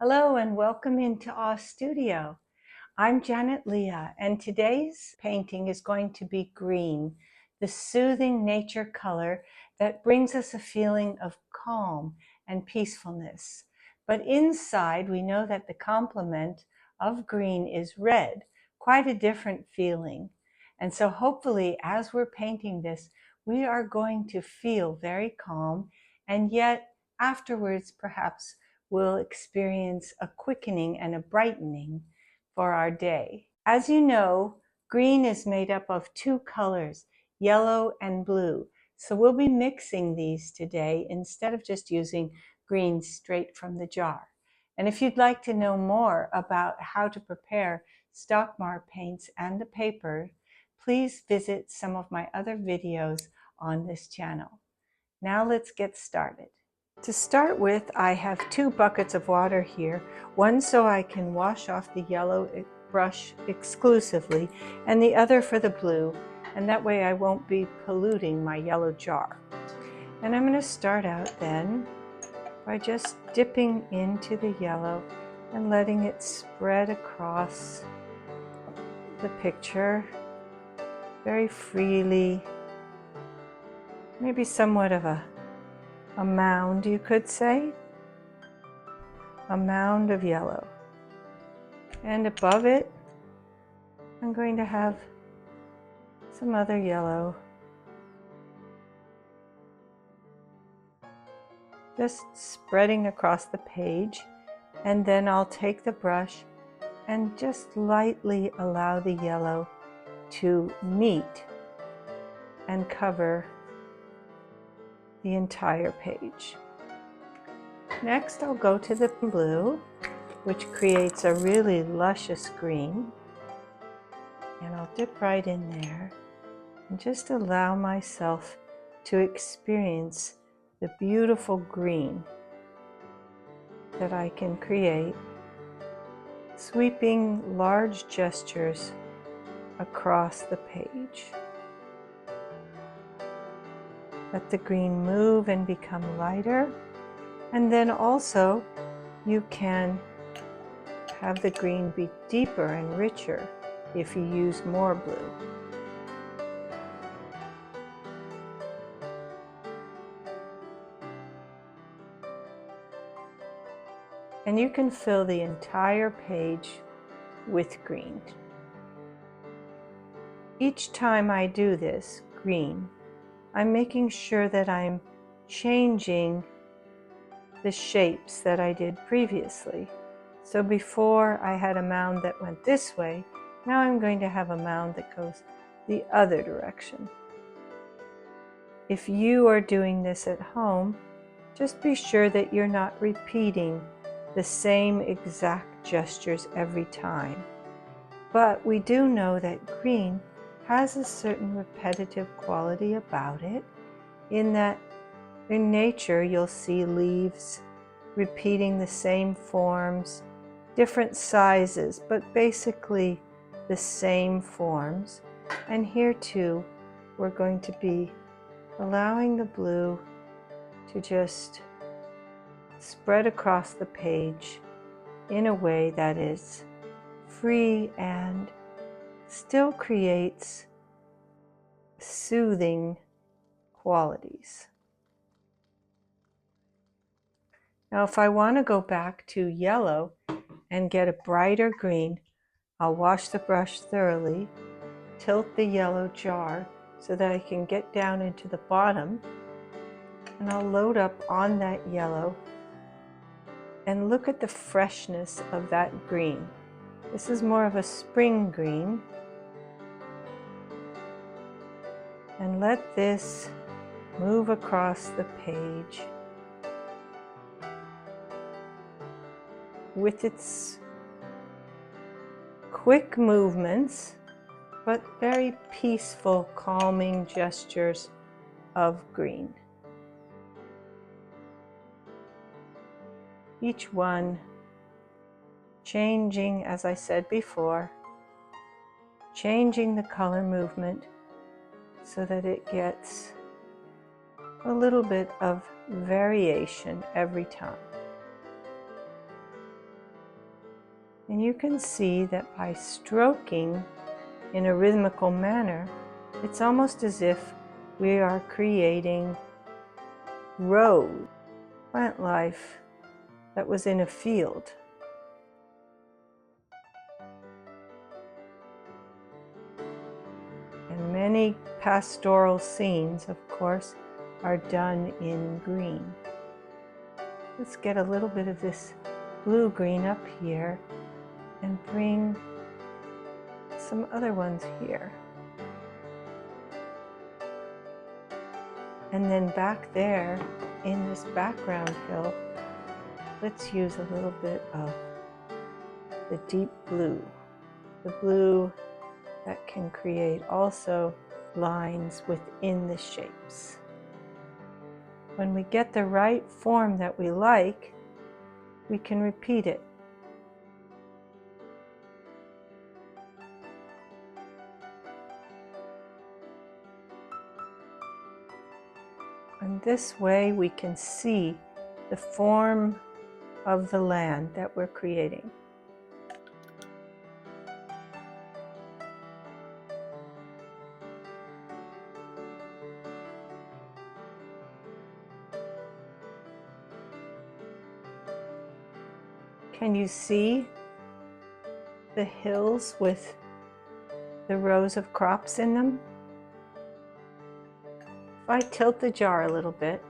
Hello and welcome into our studio. I'm Janet Leah, and today's painting is going to be green, the soothing nature color that brings us a feeling of calm and peacefulness. But inside, we know that the complement of green is red, quite a different feeling. And so hopefully, as we're painting this, we are going to feel very calm, and yet afterwards, perhaps we'll experience a quickening and a brightening for our day. As you know, green is made up of two colors, yellow and blue. So we'll be mixing these today instead of just using green straight from the jar. And if you'd like to know more about how to prepare Stockmar paints and the paper, please visit some of my other videos on this channel. Now let's get started. To start with, I have 2 buckets of water here, one so I can wash off the yellow brush exclusively, and the other for the blue, and that way I won't be polluting my yellow jar. And I'm going to start out then by just dipping into the yellow and letting it spread across the picture very freely, maybe somewhat of a mound, you could say, a mound of yellow. And above it, I'm going to have some other yellow, just spreading across the page. And then I'll take the brush and just lightly allow the yellow to meet and cover the entire page. Next, I'll go to the blue, which creates a really luscious green. And I'll dip right in there and just allow myself to experience the beautiful green that I can create, sweeping large gestures across the page. Let the green move and become lighter, and then also you can have the green be deeper and richer if you use more blue. And you can fill the entire page with green. Each time I do this green, I'm making sure that I'm changing the shapes that I did previously. So before I had a mound that went this way, now I'm going to have a mound that goes the other direction. If you are doing this at home, just be sure that you're not repeating the same exact gestures every time. But we do know that green has a certain repetitive quality about it, in that in nature you'll see leaves repeating the same forms, different sizes, but basically the same forms. And here too, we're going to be allowing the blue to just spread across the page in a way that is free and still creates soothing qualities. Now, if I want to go back to yellow and get a brighter green, I'll wash the brush thoroughly, tilt the yellow jar so that I can get down into the bottom, and I'll load up on that yellow and look at the freshness of that green. This is more of a spring green. And let this move across the page with its quick movements, but very peaceful, calming gestures of green. Each one changing, as I said before, changing the color movement so that it gets a little bit of variation every time. And you can see that by stroking in a rhythmical manner, it's almost as if we are creating road, plant life that was in a field. And many pastoral scenes, of course, are done in green. Let's get a little bit of this blue-green up here and bring some other ones here. And then back there in this background hill, let's use a little bit of the deep blue, the blue that can create also lines within the shapes. When we get the right form that we like, we can repeat it. And this way we can see the form of the land that we're creating. Can you see the hills with the rows of crops in them? If I tilt the jar a little bit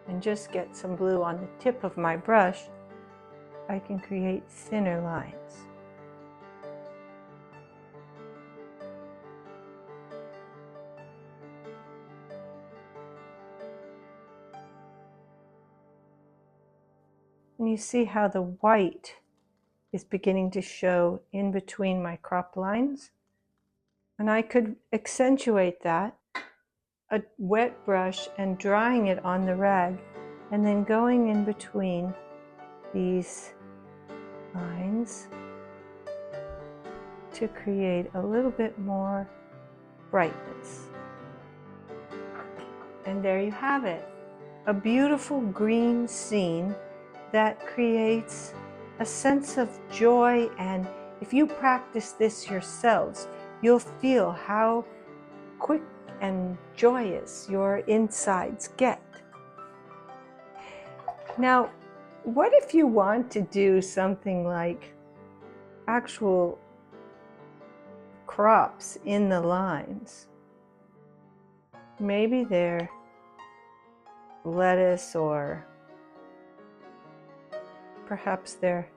and just get some blue on the tip of my brush, I can create thinner lines. And you see how the white is beginning to show in between my crop lines. And I could accentuate that, a wet brush, and drying it on the rag, and then going in between these lines to create a little bit more brightness. And there you have it, a beautiful green scene that creates a sense of joy. And if you practice this yourselves, you'll feel how quick and joyous your insides get. Now, what if you want to do something like actual crops in the lines? Maybe they're lettuce, or perhaps they're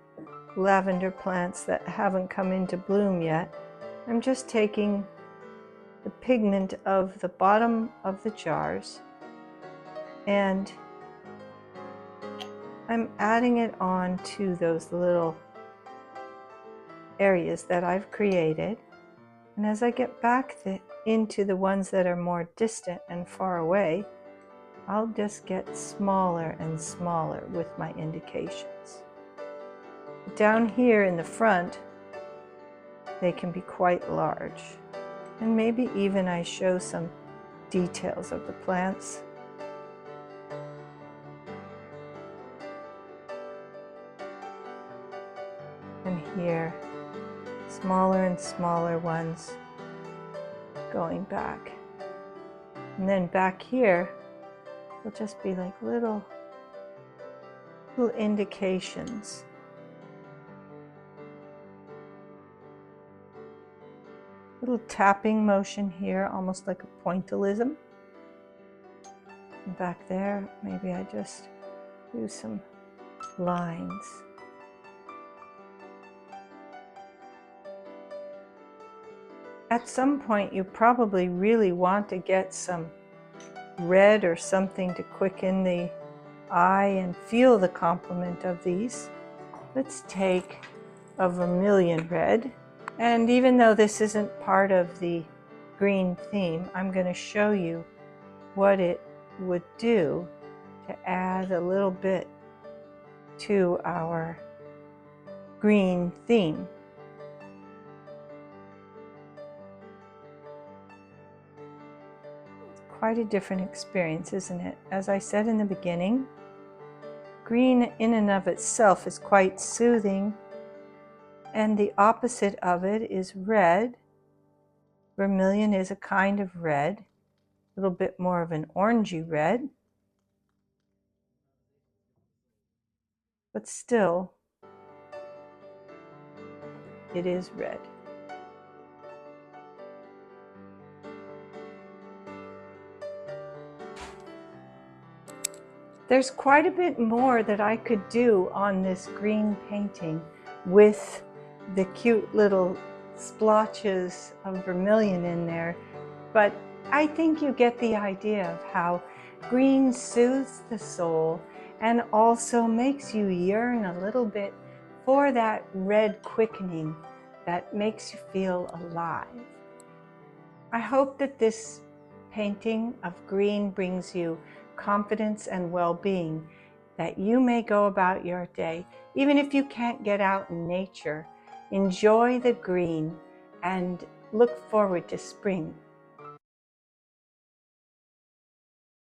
lavender plants that haven't come into bloom yet. I'm just taking the pigment of the bottom of the jars and I'm adding it on to those little areas that I've created. And as I get back into the ones that are more distant and far away, I'll just get smaller and smaller with my indications. Down here in the front, they can be quite large. And maybe even I show some details of the plants. And here, smaller and smaller ones going back. And then back here, will just be like little indications. Little tapping motion here, almost like a pointillism. And back there, maybe I just do some lines. At some point, you probably really want to get some red or something to quicken the eye and feel the complement of these. Let's take a vermilion red. And even though this isn't part of the green theme, I'm going to show you what it would do to add a little bit to our green theme. It's quite a different experience, isn't it? As I said in the beginning, green in and of itself is quite soothing, And the opposite of it is red. Vermilion is a kind of red, a little bit more of an orangey red, but still, it is red. There's quite a bit more that I could do on this green painting with the cute little splotches of vermilion in there, but I think you get the idea of how green soothes the soul and also makes you yearn a little bit for that red quickening that makes you feel alive. I hope that this painting of green brings you confidence and well-being, that you may go about your day, even if you can't get out in nature, enjoy the green and look forward to spring